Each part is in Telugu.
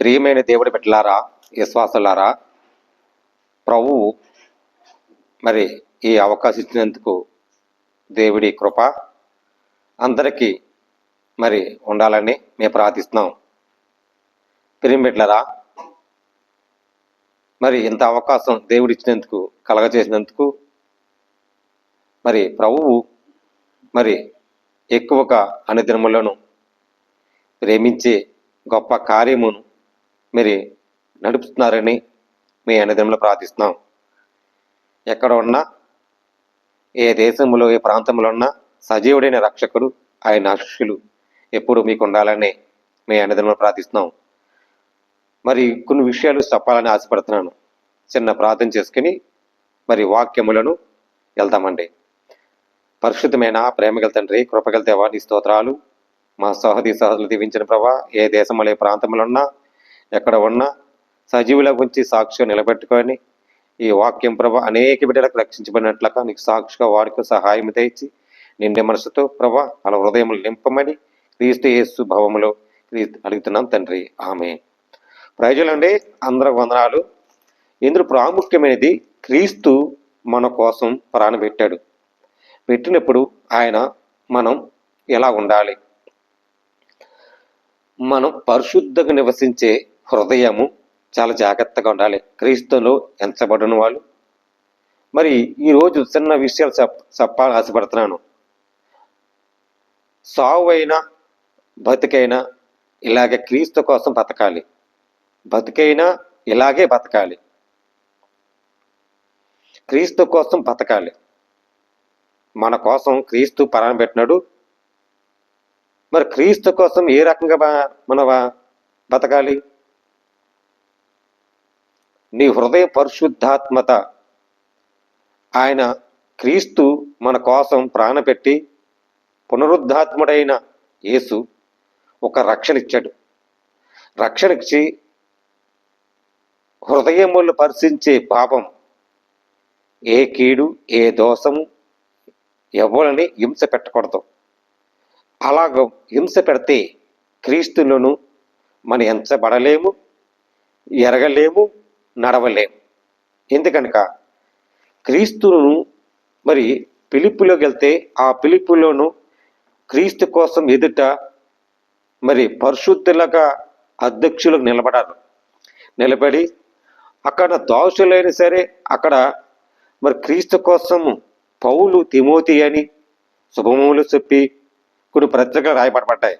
ప్రియమైన దేవుడి బిడ్డలారా, విశ్వాసులారా, ప్రభువు మరి ఈ అవకాశం ఇచ్చినందుకు దేవుడి కృప అందరికీ మరి ఉండాలని మేము ప్రార్థిస్తున్నాం. ప్రియమైన బిడ్డలారా, మరి ఇంత అవకాశం దేవుడు ఇచ్చినందుకు, కలగజేసినందుకు మరి ప్రభువు మరి ఎక్కువగా అనుదినములను ప్రేమించే గొప్ప కార్యమును మీరు నడుపుతున్నారని మీ అనుదినంలో ప్రార్థిస్తున్నాం. ఎక్కడ ఉన్నా, ఏ దేశంలో, ఏ ప్రాంతంలో ఉన్నా సజీవుడైన రక్షకుడు, ఆయన ఆశీస్సులు ఎప్పుడు మీకు ఉండాలని మీ అనుదినంలో ప్రార్థిస్తున్నాం. మరి కొన్ని విషయాలు చెప్పాలని ఆశపడుతున్నాను. చిన్న ప్రార్థన చేసుకుని మరి వాక్యములను వెళ్తామండి. పరిశుద్ధమైన ప్రేమగల తండ్రి, కృపగల దేవా, నీ స్తోత్రాలు. మా సహోదరులు దీవించిన ప్రభా, ఏ దేశంలో, ఏ ప్రాంతంలో ఉన్నా, ఎక్కడ ఉన్నా సజీవుల గురించి సాక్షిగా నిలబెట్టుకొని ఈ వాక్యం ప్రభా అనేక బిడ్డలకు రక్షించబడినట్లుగా నీకు సాక్షిగా వాడికి సహాయం తెచ్చి నిండే మనసుతో ప్రభా వాళ్ళ హృదయములు నింపమని క్రీస్తు యేసు భావములో అడుగుతున్నాం తండ్రి, ఆమె. ప్రజలండి, అందరూ వందనాలు. ఇందులో ప్రాముఖ్యమైనది, క్రీస్తు మన కోసం ప్రాణం పెట్టాడు. పెట్టినప్పుడు ఆయన మనం ఎలా ఉండాలి? మనం పరిశుద్ధంగా నివసించే హృదయము చాలా జాగ్రత్తగా ఉండాలి. క్రీస్తులో ఎంచబడిన వాళ్ళు. మరి ఈరోజు చిన్న విషయాలు చెప్పాలని ఆశపడుతున్నాను. సావు అయినా బతికైనా ఇలాగే క్రీస్తు కోసం బతకాలి. బతికైనా ఇలాగే బతకాలి. క్రీస్తు కోసం బతకాలి. మన కోసం క్రీస్తు ప్రాణం పెట్టినాడు. మరి క్రీస్తు కోసం ఏ రకంగా మన బతకాలి? నీ హృదయ పరిశుద్ధాత్మత. ఆయన క్రీస్తు మన కోసం ప్రాణపెట్టి పునరుద్ధాత్ముడైన యేసు ఒక రక్షణ ఇచ్చాడు. రక్షణ ఇచ్చి హృదయములు పరిశీలించే పాపం, ఏ కీడు, ఏ దోషము ఎవరిని హింస పెట్టకూడదు. అలాగ హింస పెడితే క్రీస్తులను మనం ఎంచబడలేము, ఎరగలేము, నడవలేము. ఎందుకనక క్రీస్తును మరి పిలుపులోకి వెళ్తే ఆ పిలుపులోను క్రీస్తు కోసం ఎదుట మరి పరిశుద్ధులుగా అధ్యక్షులకు నిలబడి అక్కడ దోషులైనా సరే అక్కడ మరి క్రీస్తు కోసము పౌలు, తిమోతి అని శుభములు చెప్పి కొన్ని పత్రికలు రాయబడబడ్డాయి.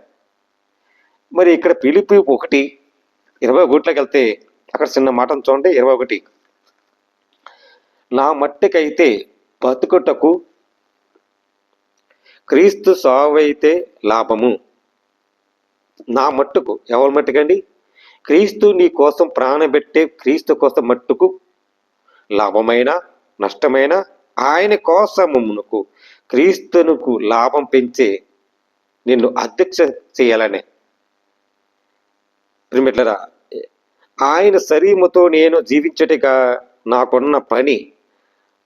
మరి ఇక్కడ పిలుపు 1:21 వెళ్తే అక్కడ చిన్న మాటను చూడండి. 21, నా మట్టికైతే బతుకుటకు క్రీస్తు సావైతే లాభము. నా మట్టుకు, ఎవరి మట్టుకండి? క్రీస్తు నీ కోసం ప్రాణం పెట్టే క్రీస్తు కోసం మట్టుకు లాభమైన నష్టమైన ఆయన కోసమునకు క్రీస్తునుకు లాభం పెంచే నిన్ను అధ్యక్ష చేయాలనే. ప్రియమిత్రులారా, ఆయన శరీరముతో నేను జీవించటిగా నాకున్న పని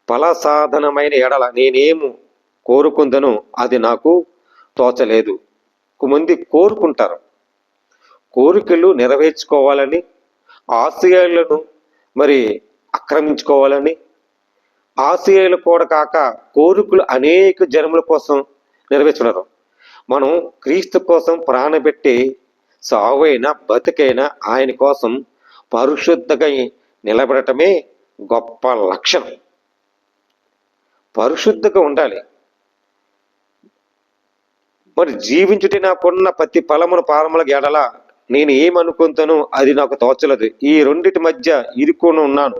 ఫలసాధనమైన ఎడల నేనేము కోరుకుందనో అది నాకు తోచలేదు. కొంతమంది కోరుకుంటారు, కోరికలు నెరవేర్చుకోవాలని, ఆశయాలను మరి ఆక్రమించుకోవాలని. ఆశయాలు కూడా కాక కోరికలు అనేక జన్మల కోసం నెరవేర్చున్నారు. మనం క్రీస్తు కోసం ప్రాణపెట్టి సావైనా బతికైనా ఆయన కోసం పరిశుద్ధంగా నిలబడటమే గొప్ప లక్షణం. పరిశుద్ధంగా ఉండాలి. మరి జీవించుటి నాకున్న ప్రతి ఫలమును పారములకు ఎడల నేను ఏమనుకుంటానో అది నాకు తోచలేదు. ఈ రెండిటి మధ్య ఇరుక్కుని ఉన్నాను.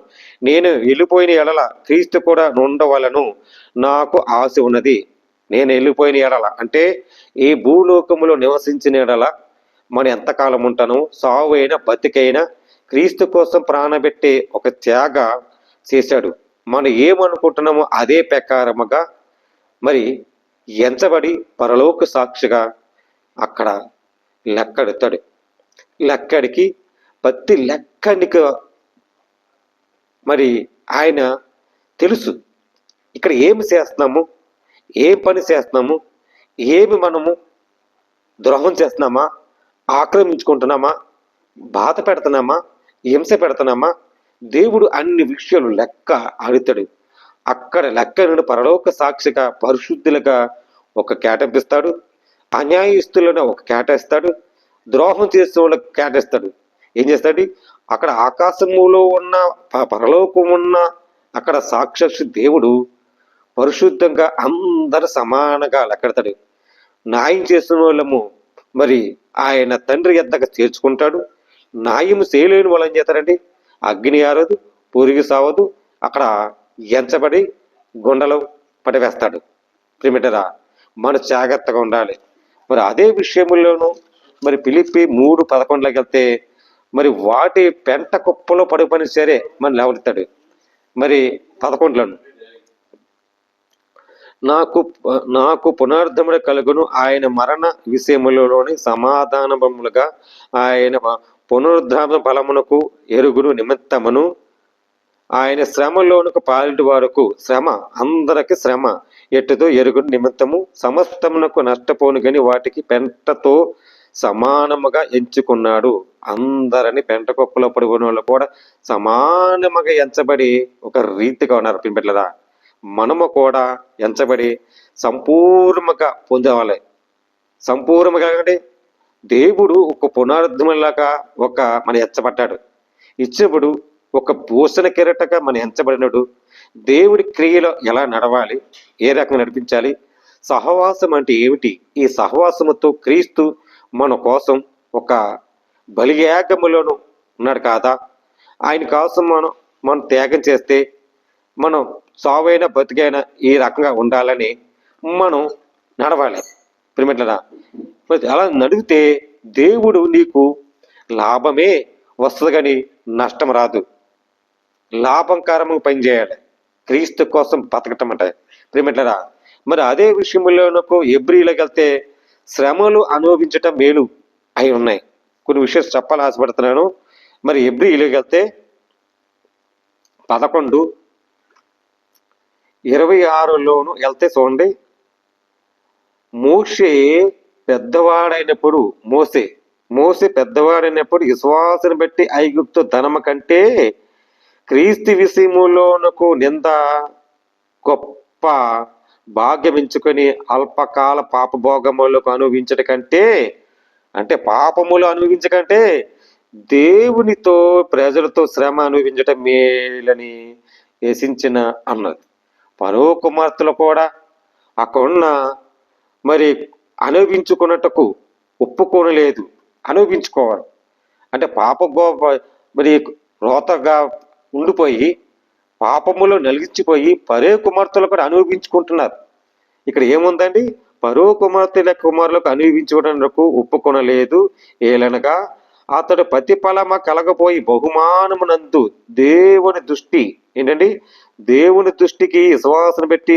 నేను వెళ్ళిపోయిన ఎడల క్రీస్తు కూడా ఉండవలను నాకు ఆశ ఉన్నది. నేను వెళ్ళిపోయిన ఎడల అంటే ఈ భూలోకములో నివసించిన ఎడల మనం ఎంతకాలం ఉంటానో, సావు అయినా బతికైనా క్రీస్తు కోసం ప్రాణపెట్టే ఒక త్యాగ చేశాడు. మనం ఏమనుకుంటున్నామో అదే ప్రకారముగా మరి ఎంచబడి పరలోక సాక్షిగా అక్కడ లెక్కడతాడు. లెక్కడికి ప్రతి లెక్కడికి మరి ఆయన తెలుసు. ఇక్కడ ఏమి చేస్తున్నాము, ఏం పని చేస్తున్నాము, ఏమి మనము ద్రోహం చేస్తున్నామా, ఆక్రమించుకుంటున్నామా, బాధ పెడుతున్నామా, హింస పెడుతున్నామా, దేవుడు అన్ని విషయాలు లెక్క అడుగుతాడు. అక్కడ లెక్క నుండి పరలోక సాక్షిగా పరిశుద్ధులుగా ఒక కేటాయిస్తాడు, అన్యాయస్తులను ఒక కేటాయిస్తాడు, ద్రోహం చేసే వాళ్ళకి కేటాయిస్తాడు. ఏం చేస్తాడు? అక్కడ ఆకాశములో ఉన్న పరలోకం ఉన్న అక్కడ సాక్షాక్షి దేవుడు పరిశుద్ధంగా అందరు సమానంగా లెక్కడతాడు. న్యాయం చేసిన వాళ్ళము మరి ఆయన తండ్రి ఎద్దకు చేర్చుకుంటాడు. న్యాయం చేయలేని వాళ్ళు ఏం చేస్తారండి? అగ్ని ఆరదు, పొరిగి సావదు, అక్కడ ఎంచబడి గుండెలో పడివేస్తాడు. ప్రిమిటరా, మన జాగ్రత్తగా ఉండాలి. మరి అదే విషయంలోనూ మరి ఫిలిప్పి 3:11 వెళ్తే మరి వాటి పెంట కుప్పలో పడిపోయిన సరే మన లేవడతాడు. మరి 11 నాకు పునరుద్ధరణ కలుగును, ఆయన మరణ విషయములలోని సమాధానములుగా ఆయన పునరుద్ధాన బలమునకు ఎరుగును నిమిత్తమును, ఆయన శ్రమలోనికి పాలిటి వరకు శ్రమ, అందరికి శ్రమ ఎట్టుతో ఎరుగును నిమిత్తము సమస్తమునకు నష్టపోను గని వాటికి పెంటతో సమానముగా ఎంచుకున్నాడు. అందరిని పెంట కుప్పలో పడిపోయిన వాళ్ళు కూడా సమానముగా ఎంచబడి ఒక రీతిగా ఉన్నారు. పిల్లరా, మనము కూడా ఎంచబడి సంపూర్ణంగా పొందేవాలి. సంపూర్ణంగా అంటే దేవుడు ఒక పునరుద్ధరణలాగా ఒక మన ఎంచబడ్డాడు. ఇచ్చినప్పుడు ఒక భూషణ కిరీటగా మన ఎంచబడినడు. దేవుడి క్రియలో ఎలా నడవాలి, ఏ రకంగా నడిపించాలి, సహవాసం అంటే ఏమిటి, ఈ సహవాసముతో క్రీస్తు మన కోసం ఒక బలియాగములోను ఉన్నాడు కాదా, ఆయన కోసం మనం త్యాగం చేస్తే మనం సావైన బతికైనా ఈ రకంగా ఉండాలని మనం నడవాలి. ప్రిమిట్లరా, అలా నడిగితే దేవుడు నీకు లాభమే వస్తుంది కానీ నష్టం రాదు. లాభకరంగా పనిచేయాలి, క్రీస్తు కోసం బతకటం అంటే. ప్రిమిట్లరా, మరి అదే విషయంలోనకు ఎబ్రీలోకి వెళ్తే శ్రమలు అనుభవించటం మేలు అయి ఉన్నాయి. కొన్ని విషయాలు చెప్పాలని ఆశపడుతున్నాను. మరి ఎబ్రీలోకి వెళ్తే 11:26 వెళ్తే చూడండి. మోషే పెద్దవాడైనప్పుడు విశ్వాసం బట్టి ఐగుప్తు ధనము కంటే క్రీస్తు విషయములోనకు నింద గొప్ప భాగ్యం ఎంచుకొని అల్పకాల పాపభోగములకు అనుభవించట కంటే, అంటే పాపములు అనుభవించకంటే దేవునితో ప్రజలతో శ్రమ అనుభవించటం మేలని యశించిన అన్నది. పరో కుమార్తెలు కూడా అక్కడున్న మరి అనుభవించుకున్నట్టుకు ఒప్పుకోనలేదు. అనుభవించుకోవాలి అంటే మరి రోతగా ఉండిపోయి పాపములో నలిగించిపోయి పరే కుమార్తెలు కూడా అనుభవించుకుంటున్నారు. ఇక్కడ ఏముందండి? పరో కుమారులకు అనుభవించుకోవడానికి ఒప్పుకొనలేదు. ఏలనగా అతడు ప్రతిఫలమ కలగపోయి బహుమానమునందు దేవుని దృష్టి ఏంటండి? దేవుని దృష్టికి విశ్వాసం పెట్టి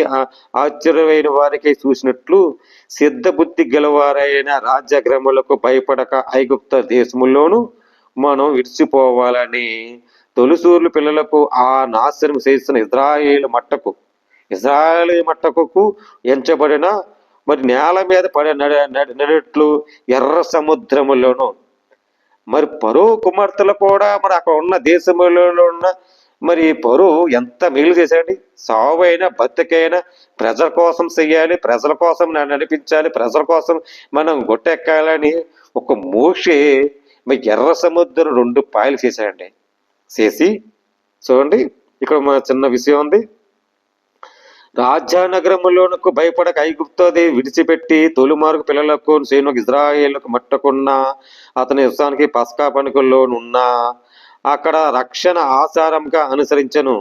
ఆశ్చర్యమైన వారికి చూసినట్లు సిద్ధ బుద్ధి గెలవారైన రాజ్యగ్రహములకు భయపడక ఐగుప్త దేశముల్లోనూ మనం విడిచిపోవాలని తొలిసూర్లు పిల్లలకు ఆ నాశనం చేసిన ఇజ్రాయేలు మట్టకు ఎంచబడిన మరి నేల మీద నడినట్లు ఎర్ర సముద్రములోను మరి పరో కుమార్తెలు కూడా మరి అక్కడ ఉన్న దేశములో ఉన్న మరి పరో ఎంత మేలు చేశాడు. సావైనా బతికైనా ప్రజల కోసం చెయ్యాలి, ప్రజల కోసం నడిపించాలి, ప్రజల కోసం మనం గొట్టెక్కాలని ఒక మోషే మరి ఎర్ర సముద్రం 2 పాయలు చేశాడండి. చేసి చూడండి, ఇక్కడ మా చిన్న విషయం ఉంది. రాజ్యానగరములోనకు భయపడక ఐగుప్తోది విడిచిపెట్టి తొలిమార్గు పిల్లలకు సేనుకు ఇజ్రాయేళ్లకు మట్టకున్న అతని విషయానికి పస్కా పనుకల్లోనున్న అక్కడ రక్షణ ఆచారంగా అనుసరించను.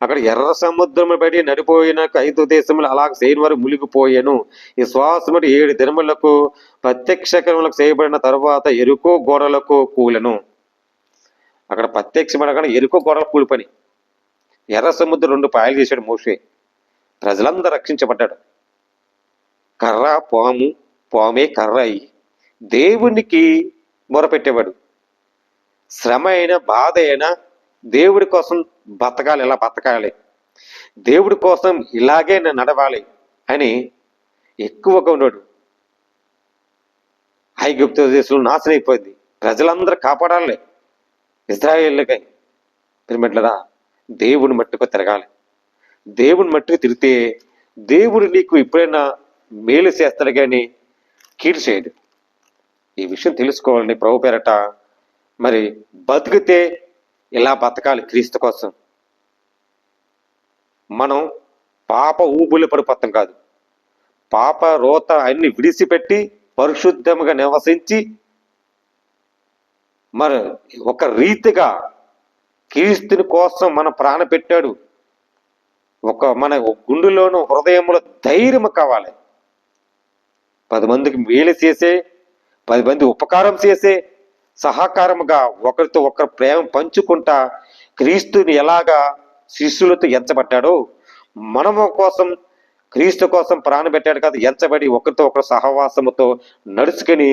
అక్కడ ఎర్ర సముద్రము బడి నడిపోయిన 5 దేశములు అలాగ సేను వారు మునిగిపోయాను. ఈ శ్వాసముడి 7 దినములకు ప్రత్యక్షములకు చేయబడిన తర్వాత ఎరుకో గోడలకు కూలెను. అక్కడ ప్రత్యక్షమనగా ఎరుకో గోడలకు కూలిపని ఎర్ర సముద్రం 2 పాయలు చేశాడు మోషే. ప్రజలందరూ రక్షించబడ్డాడు. కర్ర పామే కర్ర అయి దేవునికి మొరపెట్టేవాడు. శ్రమ అయినా బాధ అయినా దేవుడి కోసం బతకాలి, ఎలా బతకాలి, దేవుడి కోసం ఇలాగే నడవాలి అని ఎక్కువగా ఉన్నాడు. ఐగుప్తు దేశంలో నాశనం అయిపోయింది. ప్రజలందరూ కాపాడాలి. ఇజ్రాయేళ్ళకై పిరిమిట్లరా దేవుని మట్టుకు తిరగాలి. దేవుని మట్టుకు తిరిగితే దేవుడు నీకు ఎప్పుడైనా మేలు చేస్తాడు కానీ కీడు చేయడు. ఈ విషయం తెలుసుకోవాలని ప్రభు పేరట మరి బతికితే ఇలా బతకాలి క్రీస్తు కోసం. మనం పాప ఊబులు పడిపోతాం కాదు, పాప రోత అన్ని విడిచిపెట్టి పరిశుద్ధముగా నివసించి మరి ఒక రీతిగా క్రీస్తుని కోసం మన ప్రాణ పెట్టాడు. మన గుండెలోను హృదయంలో ధైర్యం కావాలి. 10 మందికి మేలు చేసే, 10 మంది ఉపకారం చేసే, సహకారముగా ఒకరితో ఒకరు ప్రేమ పంచుకుంటా క్రీస్తుని ఎలాగా శిష్యులతో ఎంచబడ్డాడో మనము కోసం క్రీస్తు కోసం ప్రాణం పెట్టాడు కదా, ఎంచబడి ఒకరితో ఒకరు సహవాసముతో నడుచుకుని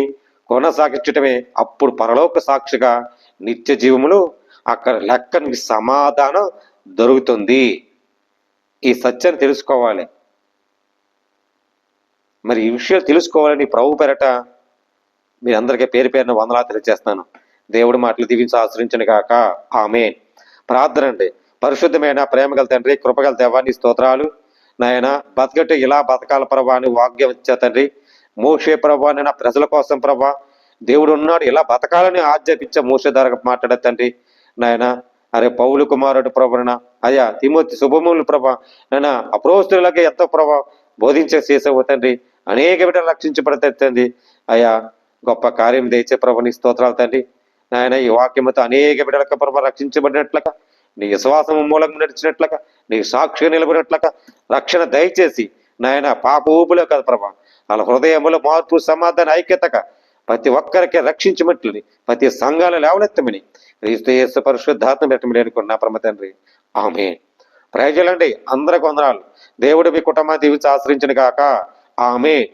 కొనసాగించటమే అప్పుడు పరలోక సాక్షిగా నిత్య జీవములు అక్కడ లెక్కనికి సమాధానం దొరుకుతుంది. ఈ సత్యాన్ని తెలుసుకోవాలి. మరి ఈ విషయాలు తెలుసుకోవాలని ప్రభు పేరట మీ అందరికీ పేరు పేరున వందనాలు తెలియజేస్తున్నాను. దేవుడి మాటలు దీవించి ఆశ్రయించను గాక. ఆమేన్. ప్రార్థన అండి. పరిశుద్ధమైన ప్రేమగల తండ్రి, కృపగల దేవాన్ని స్తోత్రాలు. నాయన బతకట్టు ఇలా బతకాల ప్రభా అని వాక్యం ఇచ్చా తండ్రి. మోషే ప్రభా నా ప్రజల కోసం ప్రభా దేవుడు ఉన్నాడు, ఇలా బతకాలని ఆజ్ఞాపించే మోషే ద్వారా మాట్లాడే తండ్రి. నాయన అరే పౌలు కుమారుడు ప్రభన అయ్యా తిమోతి శుభములు ప్రభా నాయన అపోస్తలులకే ఎంతో ప్రభా బోధించే చేసేవు తండ్రి. అనేక బిడ్డలు రక్షించబడతాయి తండ్రి. అయ్యా గొప్ప కార్యం దయచే ప్రభుని స్తోత్రాలు తండ్రి. నాయన ఈ వాక్యముతో అనేక బిడ్డలకు ప్రభా రక్షించబడినట్లుగా, నీ విశ్వాసము మూలంగా నడిచినట్లుగా, నీ సాక్షిగా నిలబడినట్లుగా రక్షణ దయచేసి నాయన పాప ఊపులో కదా ప్రభా వాళ్ళ హృదయములో మార్పు, సమాధాన, ఐక్యతగా ప్రతి ఒక్కరికి రక్షించమట్లని ప్రతి సంఘాలు లేవనెత్తమని క్రీస్తు యేసు పరిశుద్ధాత్మ పెట్టమని అనుకున్నా పరమ తండ్రి. ఆమేన్. ప్రజలండి అందరికి వందనాలు. దేవుడు మీ కుటుంబాన్ని దీవించి ఆశ్రయించును గాక. ఆమేన్.